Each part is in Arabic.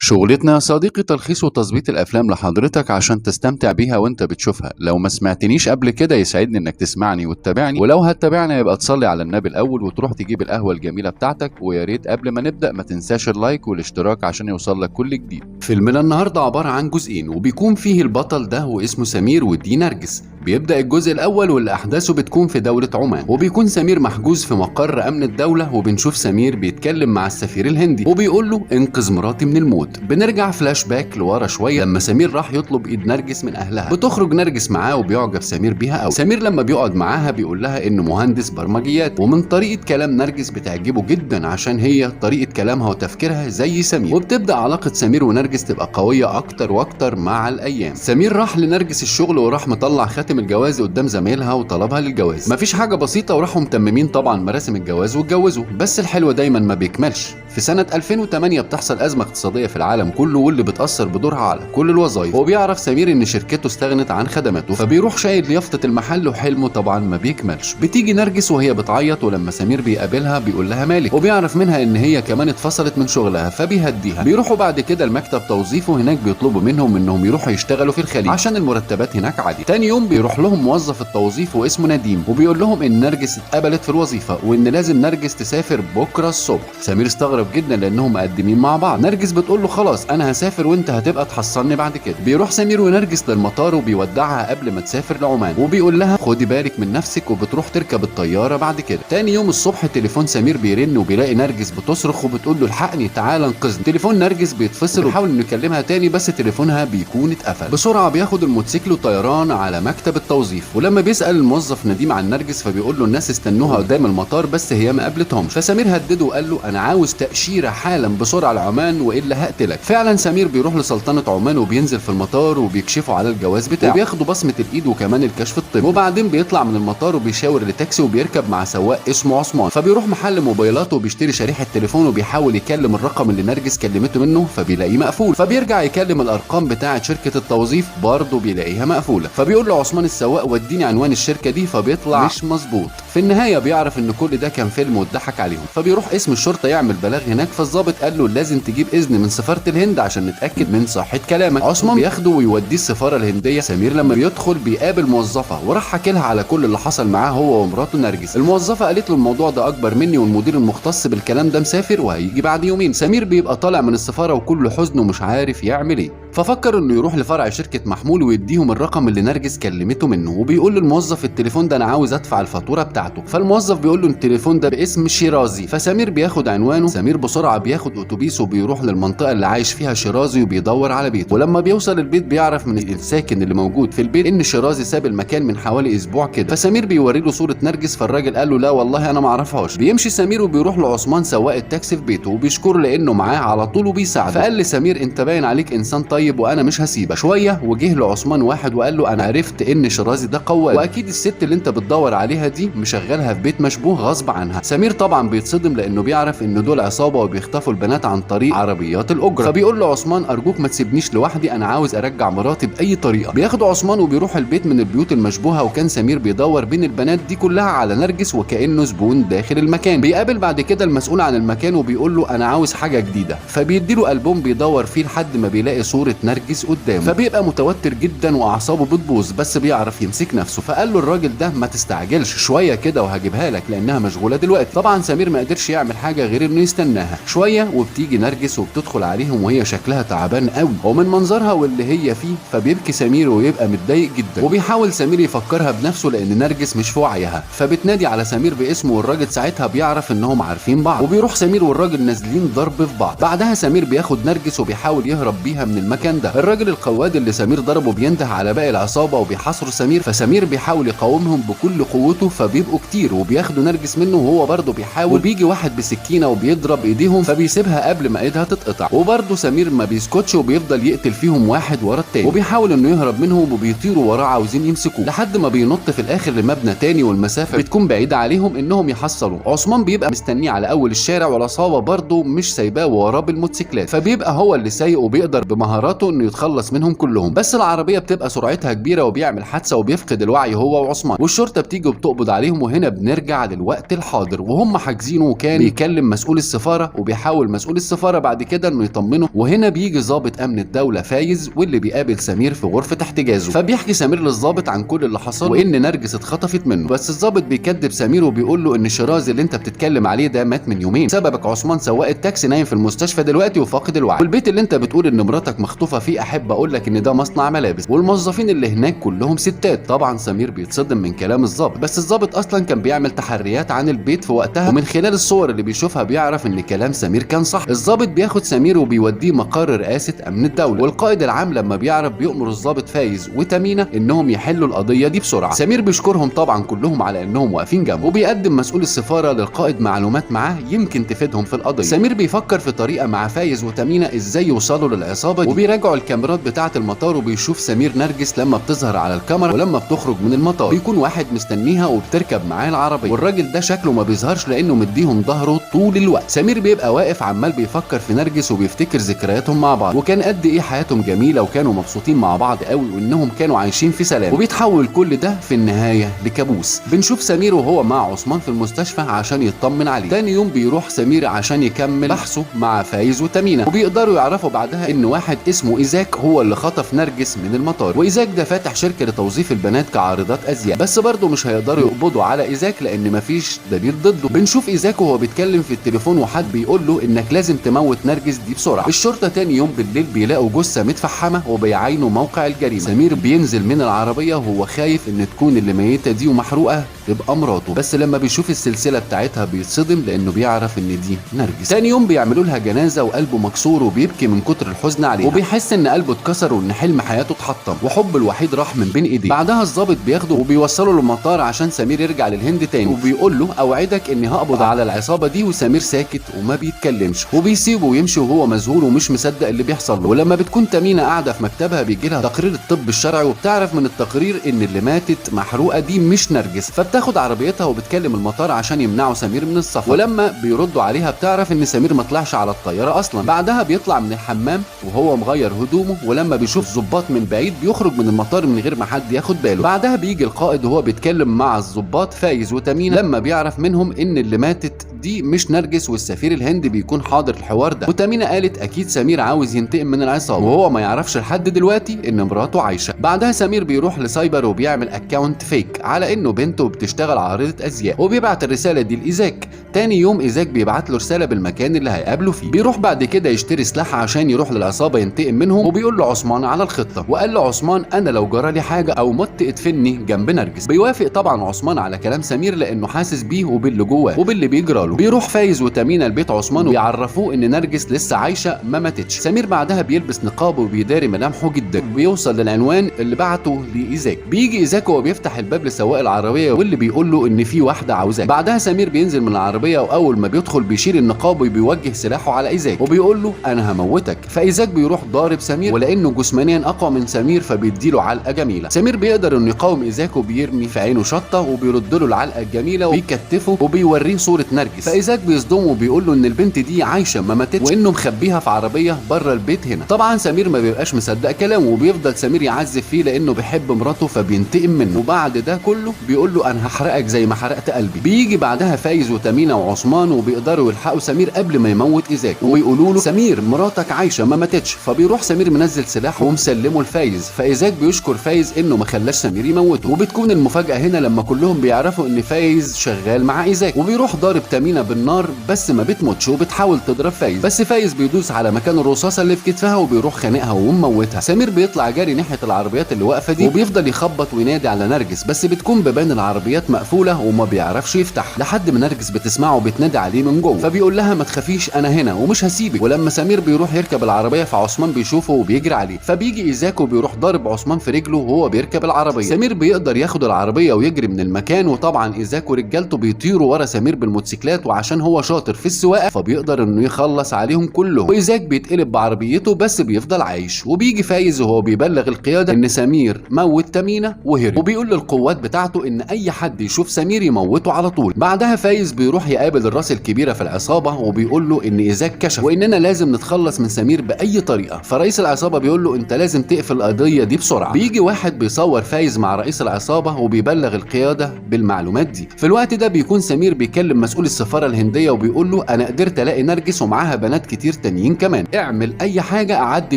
شغلتنا يا صديقي تلخيص وتظبيط الأفلام لحضرتك عشان تستمتع بيها وانت بتشوفها. لو ما سمعتنيش قبل كده يسعدني انك تسمعني وتتابعني، ولو هتتابعنا يبقى تصلي على النبي الأول وتروح تجيب القهوة الجميلة بتاعتك. ويا ريت قبل ما نبدأ ما تنساش اللايك والاشتراك عشان يوصل لك كل جديد. فيلمنا النهاردة عبارة عن جزئين، وبيكون فيه البطل ده واسمه سمير ودي نرجس. بيبدأ الجزء الأول واللي أحداثه بتكون في دولة عمان، وبيكون سمير محجوز في مقر أمن الدولة، وبنشوف سمير بيتكلم مع السفير الهندي وبيقول له انقذ مراتي من الموت. بنرجع فلاش باك لورا شوية لما سمير راح يطلب إيد نرجس من أهلها. بتخرج نرجس معاه وبيعجب سمير بيها أوي. سمير لما بيقعد معاها بيقول لها إنه مهندس برمجيات، ومن طريقة كلام نرجس بتعجبه جدا عشان هي طريقة كلامها وتفكيرها زي سمير. وبتبدأ علاقة سمير ونرجس تبقى قوية أكتر وأكتر مع الأيام. سمير راح لنرجس الشغل وراح مطلع خاتم الجواز قدام زميلها وطلبها للجواز. مفيش حاجة بسيطة وراحوا متممين طبعا مراسم الجواز واتجوزوا. بس الحلو دايما ما بيكملش. في سنة 2008 بتحصل أزمة اقتصادية في العالم كله، واللي بتأثر بدورها على كل الوظائف. وبيعرف سمير إن شركته استغنت عن خدماته، فبيروح شايل يافطة المحل وحلمه طبعا ما بيكملش. بتيجي نرجس وهي بتعيط، ولما سمير بيقابلها بيقول لها مالك، وبيعرف منها إن هي كمان اتفصلت من شغلها فبيهديها. بيروحوا بعد كده المكتب توظيف، وهناك بيطلبوا منهم إنهم يروحوا يشتغلوا في الخليج عشان المرتبات هناك عالية. تاني يوم بيروح لهم موظف التوظيف واسمه نديم، وبيقول لهم إن نرجس اتقبلت في الوظيفة وإن لازم نرجس تسافر بكرة الصبح. سمير استغرب جدا لأنهم مقدمين مع بعض. نرجس بتقول له خلاص أنا هسافر وأنت هتبقى تحصلني بعد كده. بيروح سمير ونرجس للمطار وبيودعها قبل ما تسافر لعمان، وبيقول لها خدي بالك من نفسك، وبتروح تركب الطيارة بعد كده. تاني يوم الصبح تليفون سمير بيرن وبيلاقي نرجس بتصرخ وبتقول له الحقني تعالى انقذني. تليفون نرجس بيتفصل وبيحاول انه يكلمها تاني بس تليفونها بيكون اتقفل. بسرعة بياخد الموتوسيكل وطيران على مكتب التوظيف، ولما بيسأل الموظف نديم عن نرجس فبيقول له الناس استنوها قدام المطار بس هي ما قابلتهمش. فسمير هدده وقال له انا عاوز تأشيرة حالا بسرعة لعمان والا هقتلك. فعلا سمير بيروح لسلطنة عمان وبينزل في المطار وبيكشفوا على الجواز بتاعه وبياخدوا بصمة الايد وكمان الكشف الطبي. وبعدين بيطلع من المطار وبيشاور لتاكسي وبيركب مع سواق اسمه عثمان. فبيروح محل موبايلات وبيشتري شريحة تليفون وبيحاول يكلم الرقم اللي نرجس كلمته منه فبيلاقيه مقفول. فبيرجع يكلم الارقام بتاعة شركة التوظيف برضه بيلاقيها مقفولة. فبيقول له عثمان السواق وديني عنوان الشركة دي، فبيطلع مش مظبوط. في النهاية بيعرف ان كل ده كان فيلم واتضحك عليهم. فبيروح اسم الشرطة يعمل بلاغ هناك، فالظابط قال له لازم تجيب اذن من سفارة الهند عشان نتأكد من صحة كلامك. عثمان بياخده ويوديه السفارة الهندية. سمير لما بيدخل بيقابل موظفة وراح حكي لها على كل اللي حصل معاه هو ومراته نرجس. الموظفة قالت له الموضوع ده اكبر مني والمدير المختص بالكلام ده مسافر وهيجي بعد يومين. سمير بيبقى طالع من السفارة وكله حزن ومش عارف يعمل ايه، ففكر انه يروح لفرع شركة محمول ويديهم الرقم اللي نرجس كلمته منه. وبيقول للموظف التليفون ده انا عاوز ادفع الفاتورة بتاعته. فالموظف بيقول له التليفون ده باسم شيرازي. فسمير بياخد عنوانه. سمير بسرعة بياخد اتوبيس وبيروح للمنطقة اللي عايش فيها شيرازي وبيدور على بيته. ولما بيوصل البيت بيعرف من الساكن اللي موجود في البيت ان شيرازي ساب المكان من حوالي اسبوع كده. فسمير بيوري له صورة نرجس، فالراجل قال له لا والله انا ما اعرفهاش. بيمشي سمير وبيروح لعثمان سواق التاكسي في بيته وبيشكره لانه معاه على طول وبيساعده. فقال لسمير انت باين عليك انسان طيب وانا مش هسيبك. شوية وجه لعثمان واحد وقال له انا عرفت ان شيرازي ده قواد، واكيد الست اللي انت بتدور عليها دي مشغلها في بيت مشبوه غصب عنها. سمير طبعا بيتصدم لانه بيعرف ان دول عصابة وبيخطفوا البنات عن طريق عربيات الاجرة. فبيقول له عثمان ارجوك ما تسيبنيش لوحدي، انا عاوز ارجع مراتي باي طريقة. بياخد عثمان وبيروح البيت من البيوت المشبوهة، وكان سمير بيدور بين البنات دي كلها على نرجس وكانه زبون داخل المكان. بيقابل بعد كده المسؤول عن المكان وبيقول له انا عاوز حاجة جديدة. فبيديله ألبوم بيدور فيه لحد ما بيلاقي صورة نرجس قدامه. فبيبقى متوتر جدا واعصابه بتبوظ بس بيعرف يمسك نفسه. فقال له الراجل ده ما تستعجلش شوية كده وهجيبها لك لانها مشغولة دلوقتي. طبعا سمير ما قدرش يعمل حاجة غير انه يستناها شوية. وبتيجي نرجس وبتدخل عليهم وهي شكلها تعبان قوي ومن منظرها واللي هي فيه. فبيبكي سمير ويبقى متضايق جدا، وبيحاول سمير يفكرها بنفسه لان نرجس مش في وعيها. فبتنادي على سمير باسمه، والراجل ساعتها بيعرف انهم عارفين بعض، وبيروح سمير والراجل نازلين ضرب في بعض. بعدها سمير بياخد نرجس وبيحاول يهرب بيها من المكان ده. الراجل القواد اللي سمير ضربه بينده على باقي العصابة وبيحاصروا سمير. فسمير بيحاول يقاومهم بكل قوته، فبيبقوا كتير وبياخدوا نرجس منه وهو برضه بيحاول. وبيجي واحد بسكينة وبيضرب ايديهم فبيسيبها قبل ما ايدها تتقطع. وبرضه سمير ما بيسكتش وبيفضل يقتل فيهم واحد ورا التاني، وبيحاول انه يهرب منهم وبيطيروا وراه عاوزين يمسكوه لحد ما بينط في الاخر لمبنى تاني والمسافة بتكون بعيدة عليهم انهم يحصلوا. عثمان بيبقى مستنيه على اول الشارع، والعصابة برضه مش سايباه وراه بالموتوسيكلات. فبيبقى هو اللي سايق وبيقدر بمهاراته انه يتخلص منهم كلهم. بس العربية بتبقى سرعتها كبيرة وبيعمل حادثة وبيفقد الوعي هو وعثمان، والشرطة بتيجي وبتقبض عليهم. وهنا بنرجع للوقت الحاضر وهم حاجزينه، وكان بيكلم مسؤول السفارة السفاره، وبيحاول مسؤول السفاره بعد كده انه يطمنه. وهنا بيجي ضابط امن الدوله فايز واللي بيقابل سمير في غرفه احتجازه، فبيحكي سمير للضابط عن كل اللي حصل وان نرجس اتخطفت منه. بس الضابط بيكذب سمير وبيقول له ان شيراز اللي انت بتتكلم عليه ده مات من يومين، سببك عثمان سواق التاكسي نايم في المستشفى دلوقتي وفاقد الوعي، والبيت اللي انت بتقول ان مراتك مخطوفه فيه احب اقول لك ان ده مصنع ملابس، والموظفين اللي هناك كلهم ستات. طبعا سمير بيتصدم من كلام الضابط، بس الضابط اصلا كان بيعمل تحريات عن البيت في وقتها، ومن خلال الصور اللي بيشوفها بيعرف ان كلام سمير كان صح. الضابط بياخد سمير وبيوديه مقر رئاسه امن الدوله، والقائد العام لما بيعرف بيأمر الضابط فايز وتمينة انهم يحلوا القضيه دي بسرعه. سمير بيشكرهم طبعا كلهم على انهم واقفين جنبه، وبيقدم مسؤول السفاره للقائد معلومات معاه يمكن تفيدهم في القضيه. سمير بيفكر في طريقه مع فايز وتمينة ازاي يوصلوا للعصابه دي، وبيراجعوا الكاميرات بتاعه المطار، وبيشوف سمير نرجس لما بتظهر على الكاميرا، ولما بتخرج من المطار بيكون واحد مستنيها وبتركب معاه العربيه، والراجل ده شكله ما بيظهرش لانه مديهم ظهره طول الوقت. سمير بيبقى واقف عمال بيفكر في نرجس وبيفتكر ذكرياتهم مع بعض، وكان قد ايه حياتهم جميله وكانوا مبسوطين مع بعض قوي وانهم كانوا عايشين في سلام. وبيتحول كل ده في النهايه لكابوس. بنشوف سمير وهو مع عثمان في المستشفى عشان يطمن عليه. تاني يوم بيروح سمير عشان يكمل بحثه مع فايز وتمينة، وبيقدروا يعرفوا بعدها ان واحد اسمه ايزاك هو اللي خطف نرجس من المطار، وايزاك ده فاتح شركه لتوظيف البنات كعارضات ازياء، بس برضه مش هيقدروا يقبضوا على ايزاك لان مفيش دليل ضده. بنشوف ايزاك وهو بيتكلم في التليفون وحد بيقول له انك لازم تموت نرجس دي بسرعه. الشرطه تاني يوم بالليل بيلاقوا جثه متفحمه وبيعاينوا موقع الجريمه. سمير بينزل من العربيه وهو خايف ان تكون اللي ميته دي ومحروقه تبقى مراته، بس لما بيشوف السلسله بتاعتها بيتصدم لانه بيعرف ان دي نرجس. تاني يوم بيعملوا لها جنازه وقلبه مكسور وبيبكي من كتر الحزن عليها، وبيحس ان قلبه اتكسر وان حلم حياته اتحطم وحب الوحيد راح من بين ايديه. بعدها الضابط بياخده وبيوصله للمطار عشان سمير يرجع للهند تاني، وبيقول له اوعدك اني هقبض على العصابه دي. وسمير ساكت وما بيتكلمش وبيسيبه ويمشي وهو مذهول ومش مصدق اللي بيحصل له. ولما بتكون تمينة قاعده في مكتبها بيجي لها تقرير الطب الشرعي، وبتعرف من التقرير ان اللي ماتت محروقه دي مش نرجس، فبتاخد عربيتها وبتكلم المطار عشان يمنعوا سمير من السفر. ولما بيردوا عليها بتعرف ان سمير ما طلعش على الطياره اصلا. بعدها بيطلع من الحمام وهو مغير هدومه، ولما بيشوف ضباط من بعيد بيخرج من المطار من غير ما حد ياخد باله. بعدها بيجي القائد وهو بيتكلم مع الضباط فايز وتمينة، لما بيعرف منهم ان اللي ماتت دي مش نرجس والسفير الهندي بيكون حاضر الحوار ده. وتمينة قالت اكيد سمير عاوز ينتقم من العصابه وهو ما يعرفش لحد دلوقتي ان مراته عايشه. بعدها سمير بيروح لسايبر وبيعمل اكاونت فيك على انه بنته بتشتغل عارضه ازياء، وبيبعت الرساله دي لايزاك. تاني يوم ايزاك بيبعت له رساله بالمكان اللي هيقابله فيه. بيروح بعد كده يشتري سلاح عشان يروح للعصابه ينتقم منهم، وبيقول له عثمان على الخطه، وقال له عثمان انا لو جرى لي حاجه او مت ادفني جنب نرجس. بيوافق طبعا عثمان على كلام سمير لانه حاسس بيه وباللي جواه وباللي بيجرى له. بيروح فايز وتمينة البيت عثمان وبيعرفوه ان نرجس لسه عايشه ما ماتتش. سمير بعدها بيلبس نقاب وبيداري ملامحه جدا، وبيوصل للعنوان اللي بعته لايزاك. بيجي ايزاك وهو بيفتح الباب لسواق العربيه واللي بيقول له ان في واحده عاوزاك. بعدها سمير بينزل من العربيه، واول ما بيدخل بيشيل النقاب وبيوجه سلاحه على ايزاك وبيقول له انا هموتك. فايزاك بيروح ضارب سمير، ولانه جسمانيا اقوى من سمير فبيديله علقه جميله. سمير بيقدر انه يقاوم ايزاك وبيرمي في عينه شطه وبيرد له العلقه الجميله وبيكتفه وبيوريه صوره نرجس. فايزاك بيصدمه وبيقول له ان البنت دي عايشه ما ماتتش وانه مخبيها في عربيه بره البيت هنا. طبعا سمير ما بيبقاش مصدق كلامه وبيفضل سمير يعذب فيه لانه بيحب مراته فبينتقم منه. وبعد ده كله بيقول له انا هحرقك زي ما حرقت قلبي. بيجي بعدها فايز وتمينة وعثمان وبيقدروا يلحقوا سمير قبل ما يموت ايزاك، وبيقولوا له سمير مراتك عايشه ما ماتتش. فبيروح سمير منزل سلاحه ومسلمه لفايز. فايزاك بيشكر فايز انه ما خلاش سمير يموته. وبتكون المفاجاه هنا لما كلهم بيعرفوا ان فايز شغال مع ايزاك، وبيروح ضارب تمينة بالنار بس ما بتموتش وبتحاول تضرب فايز، بس فايز بيدوس على مكان الرصاصه اللي في كتفها وبيروح خانقها ومموتها. سمير بيطلع جاري ناحيه العربيات اللي واقفه دي وبيفضل يخبط وينادي على نرجس، بس بتكون بيبان العربيات مقفوله وما بيعرفش يفتح لحد ما نرجس بتسمعه بتنادي عليه من جوه، فبيقول لها ما تخافيش انا هنا ومش هسيبك. ولما سمير بيروح يركب العربيه فعثمان بيشوفه وبيجري عليه، فبيجي ايزاك وبيروح ضارب عثمان في رجله وهو بيركب العربيه. سمير بيقدر ياخد العربيه ويجري من المكان، وطبعا ايزاك ورجالته بيطيروا ورا سمير بالموتوسيكلات، وعشان هو شاطر في السواقه فبيقدر انه يخلص عليهم كلهم. وايزاك بيتقلب بعربيته بس بيفضل عايش. وبيجي فايز وهو بيبلغ القياده ان سمير موت تمينة وهرب، وبيقول للقوات بتاعته ان اي حد يشوف سمير يموته على طول. بعدها فايز بيروح يقابل الراس الكبيره في العصابه وبيقول له ان ايزاك كشف واننا لازم نتخلص من سمير باي طريقه. فرئيس العصابه بيقول له انت لازم تقفل القضيه دي بسرعه. بيجي واحد بيصور فايز مع رئيس العصابه وبيبلغ القياده بالمعلومات دي. في الوقت ده بيكون سمير بيكلم مسؤول السفاره السفاره الهنديه وبيقول له انا قدرت الاقي نرجس ومعاها بنات كتير تانيين كمان، اعمل اي حاجه اعدي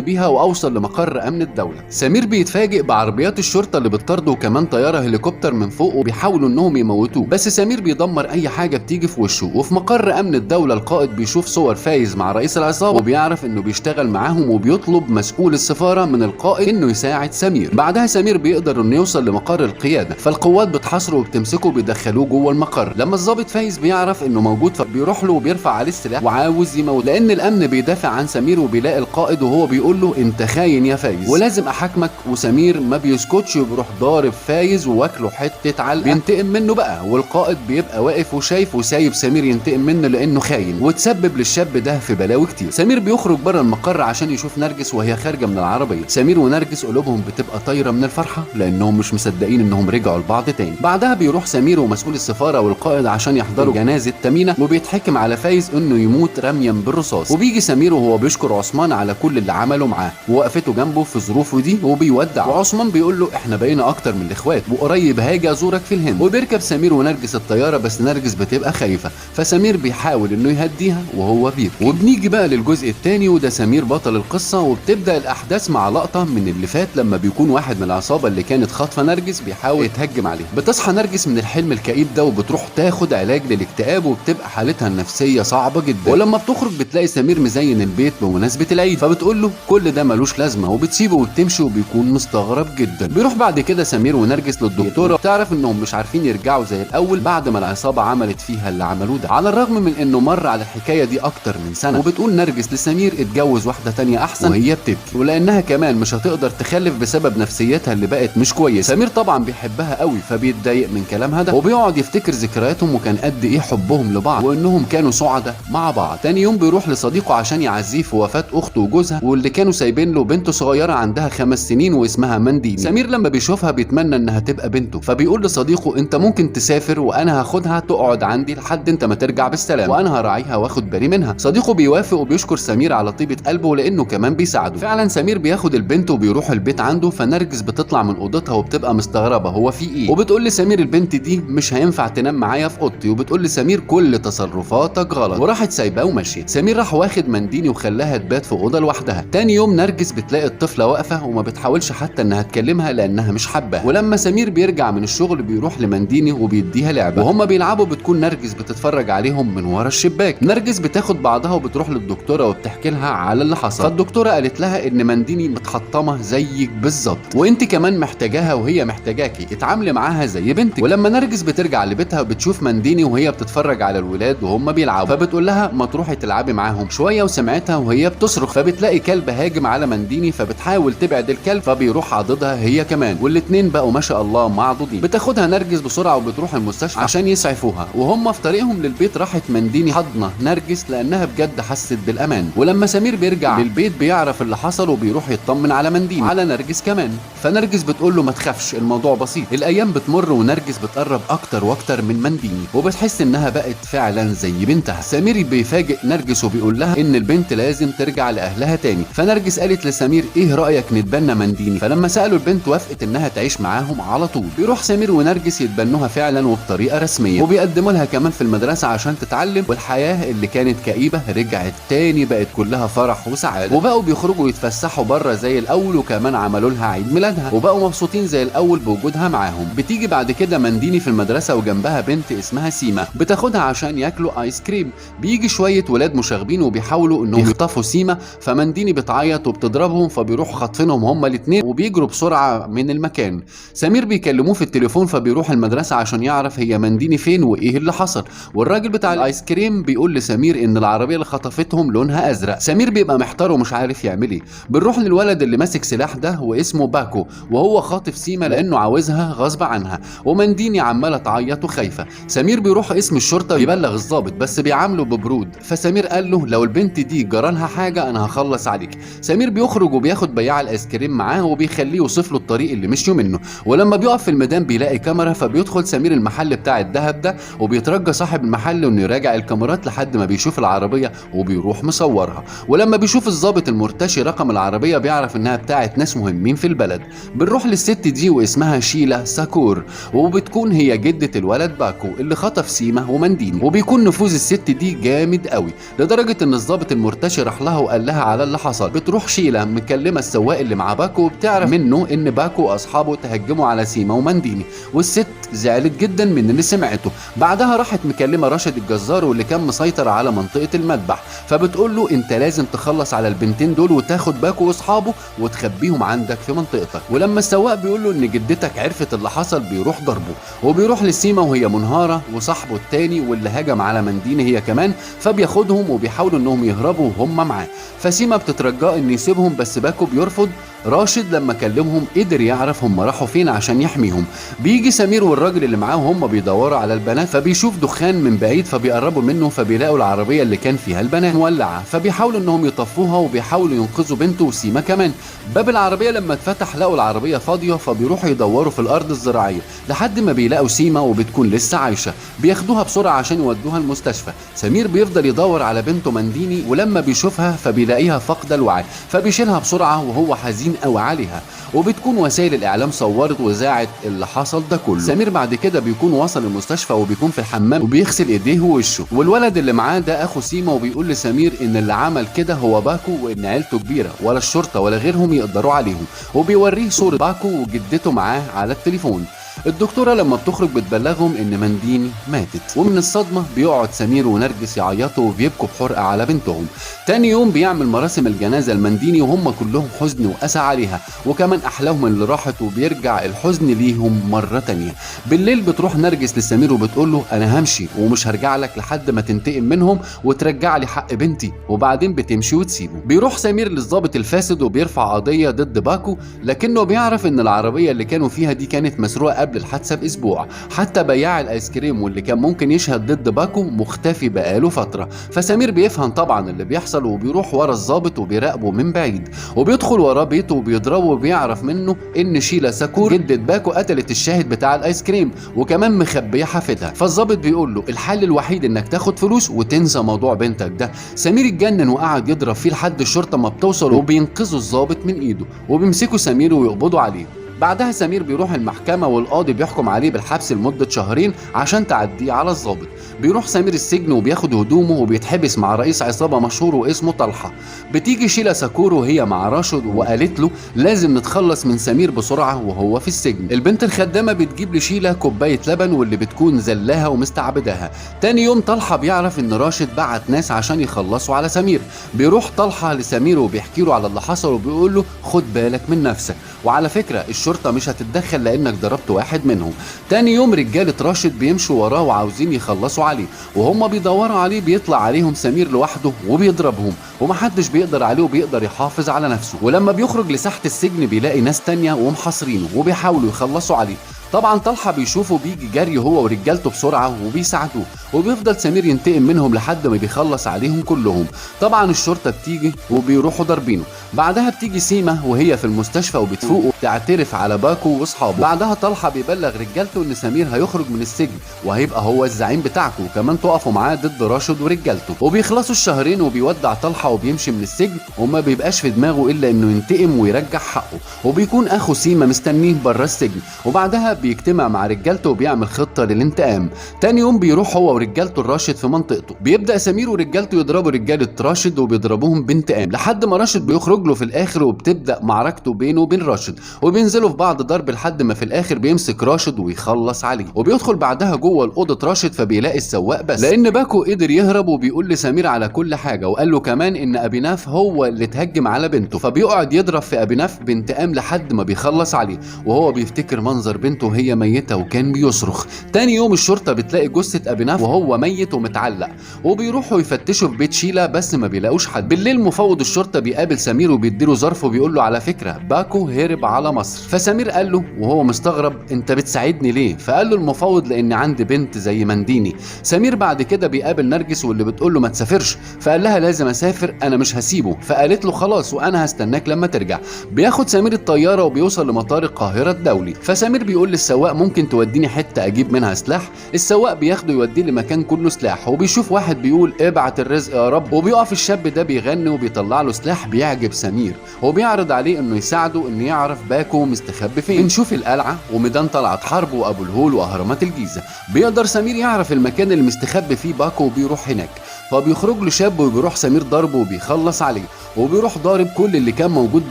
بيها واوصل لمقر امن الدوله. سمير بيتفاجئ بعربيات الشرطه اللي بتطارده وكمان طياره هليكوبتر من فوق وبيحاولوا انهم يموتوه، بس سمير بيدمر اي حاجه بتيجي في وشه. وفي مقر امن الدوله القائد بيشوف صور فايز مع رئيس العصابه وبيعرف انه بيشتغل معاهم وبيطلب مسؤول السفاره من القائد انه يساعد سمير. بعدها سمير بيقدر انه يوصل لمقر القياده، فالقوات بتحاصره وبتمسكه وبيدخلوه جوه المقر. لما الضابط فايز بيعرف انه موجود فبيروح له وبيرفع عليه السلاح وعاوز يموت، لان الامن بيدافع عن سمير وبيلاقي القائد وهو بيقول له انت خاين يا فايز ولازم احاكمك. وسمير ما بيسكتش وبيروح ضارب فايز وواكله حته علقه بينتقم منه بقى، والقائد بيبقى واقف وشايف وسايب سمير ينتقم منه لانه خاين وتسبب للشاب ده في بلاوي كتير. سمير بيخرج بره المقر عشان يشوف نرجس وهي خارجه من العربيه. سمير ونرجس قلوبهم بتبقى طايره من الفرحه لانهم مش مصدقين انهم رجعوا لبعض تاني. بعدها بيروح سمير ومسؤول السفاره والقائد عشان يحضروا جنازه تمينه وبيتحكم على فايز انه يموت رميا بالرصاص. وبيجي سمير وهو بيشكر عثمان على كل اللي عمله معاه ووقفته جنبه في ظروفه دي وبيودع. وعثمان بيقول له احنا بقينا اكتر من الاخوات وقريب هاجي ازورك في الهند. وبيركب سمير ونرجس الطياره بس نرجس بتبقى خايفه فسمير بيحاول انه يهديها وهو بيبكي. وبنيجي بقى للجزء الثاني وده سمير بطل القصه، وبتبدا الاحداث مع لقطه من اللي فات لما بيكون واحد من العصابه اللي كانت خاطفه نرجس بيحاول يتهجم عليه. بتصحى نرجس من الحلم الكئيب ده وبتروح تاخد علاج للاكتئاب وبتبقى حالتها النفسيه صعبه جدا. ولما بتخرج بتلاقي سمير مزين البيت بمناسبه العيد فبتقول له كل ده ملوش لازمه وبتسيبه وبتمشي وبيكون مستغرب جدا. بيروح بعد كده سمير ونرجس للدكتوره وبتعرف انهم مش عارفين يرجعوا زي الاول بعد ما العصابه عملت فيها اللي عملوه ده، على الرغم من انه مر على الحكايه دي اكتر من سنه. وبتقول نرجس لسمير اتجوز واحده تانية احسن وهي بتبكي ولانها كمان مش هتقدر تخلف بسبب نفسيتها اللي بقت مش كويسه. سمير طبعا بيحبها قوي فبيتضايق من كلامها ده وبيقعد يفتكر ذكرياتهم وكان قد ايه حبهم لبعض وانهم كانوا سعداء مع بعض. تاني يوم بيروح لصديقه عشان يعزيه في وفاه اخته وجوزها واللي كانوا سايبين له بنته صغيره عندها 5 سنين واسمها منديني. سمير لما بيشوفها بيتمنى انها تبقى بنته فبيقول لصديقه انت ممكن تسافر وانا هاخدها تقعد عندي لحد انت ما ترجع بالسلام وانا هراعيها واخد بالي منها. صديقه بيوافق وبيشكر سمير على طيبه قلبه لانه كمان بيساعده. فعلا سمير بياخد البنت وبيروح البيت عنده فنرجس بتطلع من اوضتها وبتبقى مستغربه هو في ايه وبتقول لسمير البنت دي مش هينفع تنام معايا في اوضتي وبتقول لسمير كل تصرفاتك غلط وراحت سايباه وماشيه. سمير راح واخد منديني وخلاها تبات في اوضه لوحدها. تاني يوم نرجس بتلاقي الطفله واقفه وما بتحاولش حتى انها تكلمها لانها مش حباها. ولما سمير بيرجع من الشغل بيروح لمنديني وبيديها لعبه وهم بيلعبوا بتكون نرجس بتتفرج عليهم من ورا الشباك. نرجس بتاخد بعضها وبتروح للدكتوره وبتحكي لها على اللي حصل. فالدكتوره قالت لها ان منديني متحطمه زيك بالظبط وانت كمان محتاجاها وهي محتاجاكي، اتعاملي معاها زي بنتك. ولما نرجس بترجع لبيتها بتشوف منديني وهي بتتفرج على الولاد وهم بيلعبوا فبتقول لها ما تروحي تلعبي معاهم شويه وسمعتها وهي بتصرخ فبتلاقي كلب هاجم على منديني فبتحاول تبعد الكلب فبيروح عضدها هي كمان والاتنين بقوا ما شاء الله معضودين. بتاخدها نرجس بسرعه وبتروح المستشفى عشان يسعفوها وهم في طريقهم للبيت راحت منديني حضنه نرجس لانها بجد حست بالامان. ولما سمير بيرجع للبيت بيعرف اللي حصل وبيروح يطمن على منديني وعلى نرجس كمان. فنرجس بتقول له ما تخافش الموضوع بسيط. الايام بتمر ونرجس بتقرب اكتر واكتر من منديني وبتحس انها بقت فعلا زي بنتها. سمير بيفاجئ نرجس وبيقول لها ان البنت لازم ترجع لاهلها تاني. فنرجس قالت لسمير ايه رايك نتبنى منديني؟ فلما سالوا البنت وافقت انها تعيش معاهم على طول. بيروح سمير ونرجس يتبنوها فعلا وبطريقه رسميه وبيقدموا لها كمان في المدرسه عشان تتعلم والحياه اللي كانت كئيبه رجعت تاني بقت كلها فرح وسعاده وبقوا بيخرجوا يتفسحوا بره زي الاول وكمان عملوا لها عيد ميلادها وبقوا مبسوطين زي الاول بوجودها معاهم. بتيجي بعد كده منديني في المدرسه وجنبها بنت اسمها سيما بتاخدها عشان ياكلوا ايس كريم. بيجي شويه ولاد مشاغبين وبيحاولوا انهم يخطفوا سيما فمنديني بتعيط وبتضربهم فبيروحوا خاطفينهم هما الاثنين وبيجروا بسرعه من المكان. سمير بيكلموه في التليفون فبيروح المدرسه عشان يعرف هي منديني فين وايه اللي حصل. والراجل بتاع الايس كريم بيقول لسمير ان العربيه اللي خطفتهم لونها ازرق. سمير بيبقى محتار ومش عارف يعمل ايه. بنروح للولد اللي ماسك سلاح ده واسمه باكو وهو خاطف سيما لانه عاوزها غصب عنها ومنديني عماله تعيط وخايفه. سمير بيروح اسم الشرطه يبلغ الضابط بس بيعامله ببرود. فسمير قال له لو البنت دي جرالها حاجه انا هخلص عليك. سمير بيخرج وبياخد بياع الايس كريم معاه وبيخليه يوصف له الطريق اللي مشيوا منه. ولما بيقف في الميدان بيلاقي كاميرا فبيدخل سمير المحل بتاع الذهب ده وبيترجى صاحب المحل انه يراجع الكاميرات لحد ما بيشوف العربيه وبيروح مصورها. ولما بيشوف الضابط المرتشي رقم العربيه بيعرف انها بتاعت ناس مهمين في البلد. بنروح للست دي واسمها شيلا ساكور وبتكون هي جده الولد باكو اللي خطف سيما ومنديني. منديني، وبيكون نفوذ الست دي جامد قوي لدرجه ان الضابط المرتشي راح لها وقال لها على اللي حصل. بتروح شيلا مكلمه السواق اللي مع باكو وبتعرف منه ان باكو واصحابه تهجموا على سيما ومنديني، والست زعلت جدا من اللي سمعته. بعدها راحت مكلمه راشد الجزار واللي كان مسيطر على منطقه المذبح، فبتقول له انت لازم تخلص على البنتين دول وتاخد باكو واصحابه وتخبيهم عندك في منطقتك. ولما السواق بيقول له ان جدتك عرفت اللي حصل بيروح ضربه، وبيروح لسيما وهي منهاره وصاحبه التاني واللي هجم على منديني هي كمان، فبياخدهم وبيحاولوا انهم يهربوا وهم معاه. فسيما بتترجاه ان يسيبهم بس باكو بيرفض. راشد لما كلمهم قدر يعرف هم راحوا فين عشان يحميهم. بيجي سمير والراجل اللي معاه وهم بيدوروا على البنات، فبيشوف دخان من بعيد فبيقربوا منه، فبيلاقوا العربيه اللي كان فيها البنات مولعه، فبيحاولوا انهم يطفوها وبيحاولوا ينقذوا بنته وسيما كمان. باب العربيه لما اتفتح لقوا العربيه فاضيه، فبيروحوا يدوروا في الارض الزراعيه لحد ما بيلاقوا سيما وبتكون لسه عايشه. بياخدوها بسرعه عشان يودوها المستشفى. سمير بيفضل يدور على بنته منديني، ولما بيشوفها فبيلاقيها فاقده الوعي، فبيشيلها بسرعه وهو حزين قوي عليها. وبتكون وسائل الاعلام صورت وذاعت اللي حصل ده كله. سمير بعد كده بيكون وصل المستشفى وبيكون في الحمام وبيغسل ايديه ووشه، والولد اللي معاه ده اخو سيما، وبيقول لسمير ان اللي عمل كده هو باكو وان عيلته كبيره ولا الشرطه ولا غيرهم يقدروا عليهم، وبيوريه صوره باكو وجدته معاه على التليفون. الدكتوره لما بتخرج بتبلغهم ان منديني ماتت، ومن الصدمه بيقعد سمير ونرجس يعيطوا وبيبكوا بحرقه على بنتهم. تاني يوم بيعمل مراسم الجنازه لمنديني وهم كلهم حزن واسى عليها، وكمان احلاهم اللي راحت، وبيرجع الحزن ليهم مره تانيه. بالليل بتروح نرجس لسمير وبتقول له انا همشي ومش هرجع لك لحد ما تنتقم منهم وترجع لي حق بنتي، وبعدين بتمشي وتسيبه. بيروح سمير للضابط الفاسد وبيرفع قضيه ضد باكو، لكنه بيعرف ان العربيه اللي كانوا فيها دي كانت مسروقه قبل الحادثه باسبوع. حتى بياع الايس كريم واللي كان ممكن يشهد ضد باكو مختفي بقاله فتره. فسمير بيفهم طبعا اللي بيحصل وبيروح ورا الضابط وبيراقبه من بعيد، وبيدخل وراه بيته وبيضربه وبيعرف منه ان شيلا ساكور جدة باكو قتلت الشاهد بتاع الايس كريم وكمان مخبيه حفيدها. فالضابط بيقول له الحل الوحيد انك تاخد فلوس وتنسى موضوع بنتك ده. سمير اتجنن وقعد يضرب فيه لحد الشرطه ما بتوصل وبينقذوا الضابط من ايده وبيمسكوا سمير ويقبضوا عليه. بعدها سمير بيروح المحكمة والقاضي بيحكم عليه بالحبس لمدة 2 عشان تعديه على الضابط. بيروح سمير السجن وبياخد هدومه وبيتحبس مع رئيس عصابة مشهور واسمه طلحة. بتيجي شيلا ساكور وهي مع راشد وقالت له لازم نتخلص من سمير بسرعة وهو في السجن. البنت الخدامة بتجيب لشيلا كوباية لبن واللي بتكون زلاها ومستعبداها. تاني يوم طلحة بيعرف ان راشد بعت ناس عشان يخلصوا على سمير. بيروح طلحة لسمير وبيحكي له على اللي حصل وبيقول له خد بالك من نفسك، وعلى فكرة الشرطة مش هتتدخل لانك ضربت واحد منهم. تاني يوم رجالة راشد بيمشوا وراه وعاوزين يخلصوا عليه، وهم بيدوروا عليه بيطلع عليهم سمير لوحده وبيضربهم، ومحدش بيقدر عليه وبيقدر يحافظ على نفسه. ولما بيخرج لساحة السجن بيلاقي ناس تانية ومحاصرينه وبيحاولوا يخلصوا عليه. طبعا طلحة بيشوفه بيجي جري هو ورجالته بسرعة وبيساعدوه، وبيفضل سمير ينتقم منهم لحد ما بيخلص عليهم كلهم. طبعا الشرطة بتيجي وبيروحوا ضاربينه. بعدها بتيجي سيما وهي في المستشفى وبتفوق وبتعترف على باكو واصحابه. بعدها طلحة بيبلغ رجالته ان سمير هيخرج من السجن وهيبقى هو الزعيم بتاعكم، وكمان تقفوا معاه ضد راشد ورجالته. وبيخلصوا الشهرين وبيودع طلحة وبيمشي من السجن، وما بيبقاش في دماغه الا انه ينتقم ويرجع حقه. وبيكون اخو سيما مستنيه بره السجن، وبعدها بيجتمع مع رجالته وبيعمل خطة للانتقام. تاني يوم بيروح هو ورجالته الراشد في منطقته. بيبدأ سمير ورجالته يضربوا رجالة راشد وبيضربوهم بانتقام لحد ما راشد بيخرج له في الاخر، وبتبدأ معركته بينه وبين راشد، وبينزلوا في بعض ضرب لحد ما في الاخر بيمسك راشد ويخلص عليه. وبيدخل بعدها جوه الأوضة راشد فبيلاقي السواق بس، لان باكو قدر يهرب. وبيقول لسمير على كل حاجة، وقال له كمان ان ابيناف هو اللي تهجم على بنته، فبيقعد يضرب في ابيناف بانتقام لحد ما بيخلص عليه، وهو بيفتكر منظر بنته وهي ميتة وكان بيصرخ. تاني يوم الشرطة بتلاقي جثة ابيناف وهو ميت ومتعلق، وبيروحوا يفتشوا في بيت شيلا بس ما بيلاقوش حد. بالليل مفوض الشرطة بيقابل سمير وبيديله ظرف وبيقول له على فكرة باكو هرب على مصر. فسمير قال له وهو مستغرب انت بتساعدني ليه؟ فقال له المفوض لان عندي بنت زي منديني. سمير بعد كده بيقابل نرجس واللي بتقول له ما تسافرش، فقال لها لازم اسافر انا مش هسيبه. فقالت له خلاص وانا هستناك لما ترجع. بياخد سمير الطيارة وبيوصل لمطار القاهرة الدولي. فسمير بيقول للسواق ممكن توديني حتة اجيب منها سلاح؟ السواق بياخده يوديه لمكان كله سلاح، وبيشوف واحد بيقول ابعت الرزق يا رب، وبيقف الشاب ده بيغني وبيطلع له سلاح بيعجب سمير، وبيعرض عليه انه يساعده انه يعرف باكو مستخبي فين. بنشوف القلعه وميدان طلعت حرب وابو الهول واهرامات الجيزه. بيقدر سمير يعرف المكان اللي مستخبي فيه باكو وبيروح هناك، فبيخرج له شاب وبيروح سمير ضربه وبيخلص عليه، وبيروح ضارب كل اللي كان موجود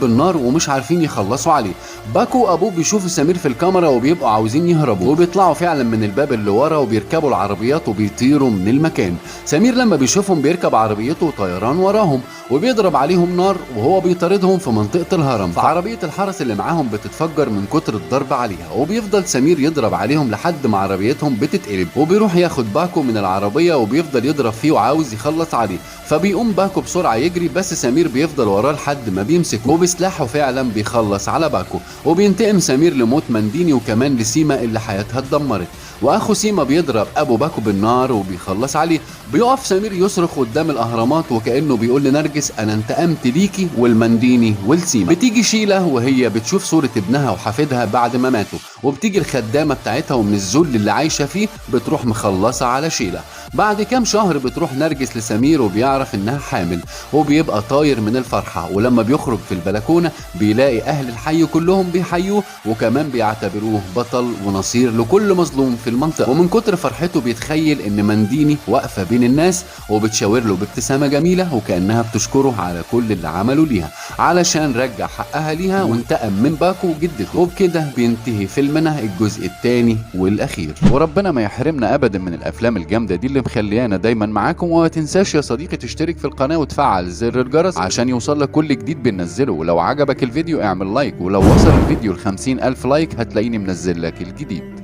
بالنار ومش عارفين يخلصوا عليه. باكو وابوه بيشوفوا سمير في الكاميرا وبيبقوا عاوزين يهربوا، وبيطلعوا فعلا من الباب اللي ورا وبيركبوا العربيات وبيطيروا من المكان. سمير لما بيشوفهم بيركب عربيته وطيران وراهم وبيضرب عليهم نار وهو بيطاردهم في منطقة الهرم. فعربية الحرس اللي معاهم بتتفجر من كتر الضرب عليها، وبيفضل سمير يضرب عليهم لحد ما عربيتهم بتتقلب، وبيروح ياخد باكو من العربية وبيفضل يضرب فيه وعاوز يخلص عليه. فبيقوم باكو بسرعة يجري، بس سمير بيفضل وراه لحد ما بيمسكه، وبسلاحه فعلا بيخلص على باكو. وبينتقم سمير لموت منديني وكمان لسيما اللي حياتها اتدمرت. واخو سيما بيضرب ابو باكو بالنار وبيخلص عليه. بيقف سمير يصرخ قدام الاهرامات وكانه بيقول لنرجس انا انتقمت ليكي والمنديني والسيما. بتيجي شيله وهي بتشوف صوره ابنها وحفيدها بعد ما ماتوا، وبتيجي الخدامه بتاعتها ومن الذل اللي عايشه فيه بتروح مخلصه على شيله. بعد كام شهر بتروح نرجس لسمير وبيعرف انها حامل، وبيبقى طاير من الفرحه. ولما بيخرج في البلكونه بيلاقي اهل الحي كلهم بيحيوه وكمان بيعتبروه بطل ونصير لكل مظلوم في المنطقه. ومن كتر فرحته بيتخيل ان منديني واقفه بين الناس وبتشاور له بابتسامه جميله وكانها بتشكره على كل اللي عمله ليها علشان رجع حقها ليها وانتقم من باكو وجدته. وبكده بينتهي فيلمنا الجزء الثاني والاخير. وربنا ما يحرمنا ابدا من الافلام الجامده دي اللي مخليانا دايما معاكم. وما تنساش يا صديقي تشترك في القناه وتفعل زر الجرس عشان يوصلك كل جديد بننزله. ولو عجبك الفيديو اعمل لايك، ولو وصل الفيديو ل50,000 لايك هتلاقيني منزل لك الجديد.